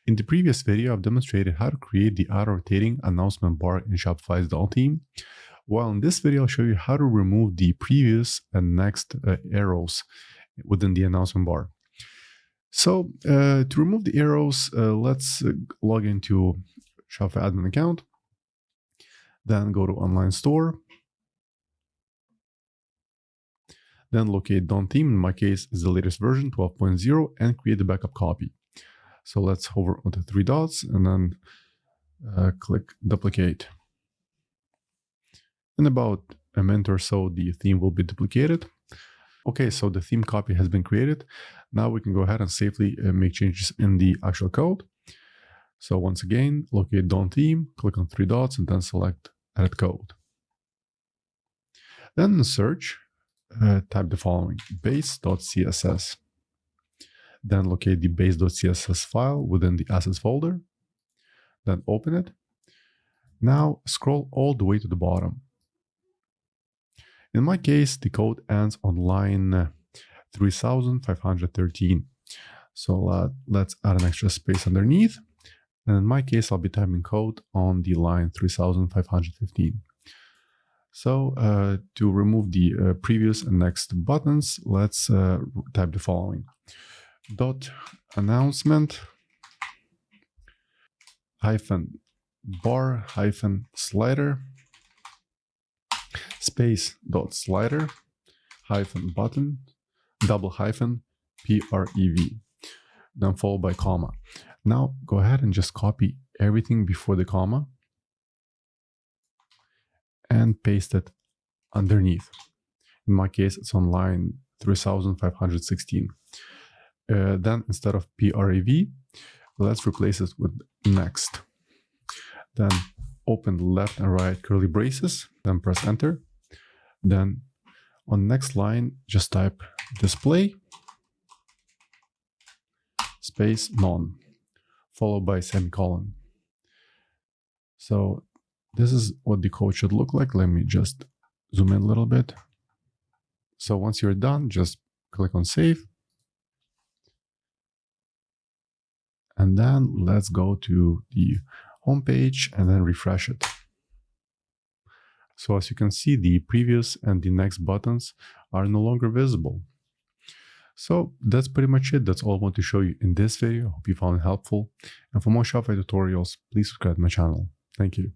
In the previous video, I've demonstrated how to create the auto-rotating announcement bar in Shopify's Dawn theme. While in this video, I'll show you how to remove the previous and next arrows within the announcement bar. So to remove the arrows, let's log into Shopify admin account. Then go to online store. Then locate Dawn theme. In my case, is the latest version, 12.0, and create the backup copy. So let's hover on the three dots and then click duplicate. In about a minute or so, the theme will be duplicated. Okay, so the theme copy has been created. Now we can go ahead and safely make changes in the actual code. So once again, locate Dawn theme, click on three dots, and then select edit code. Then in search, type the following, base.css. Then locate the base.css file within the assets folder. Then open it. Now scroll all the way to the bottom. In my case, the code ends on line 3513. So let's add an extra space underneath. And in my case, I'll be typing code on the line 3515. So to remove the previous and next buttons, let's type the following. .announcement bar slider space .slider button prev, then followed by comma. Now go ahead and just copy everything before the comma and paste it underneath. In my case, it's on line 3516. Then instead of prev, let's replace it with next. Then open the left and right curly braces, then press enter. Then on next line, just type display space none, followed by semicolon. So this is what the code should look like. Let me just zoom in a little bit. So once you're done, just click on save. And then let's go to the home page and then refresh it. So as you can see, the previous and the next buttons are no longer visible. So that's pretty much it. That's all I want to show you in this video. Hope you found it helpful. And for more Shopify tutorials, please subscribe to my channel. Thank you.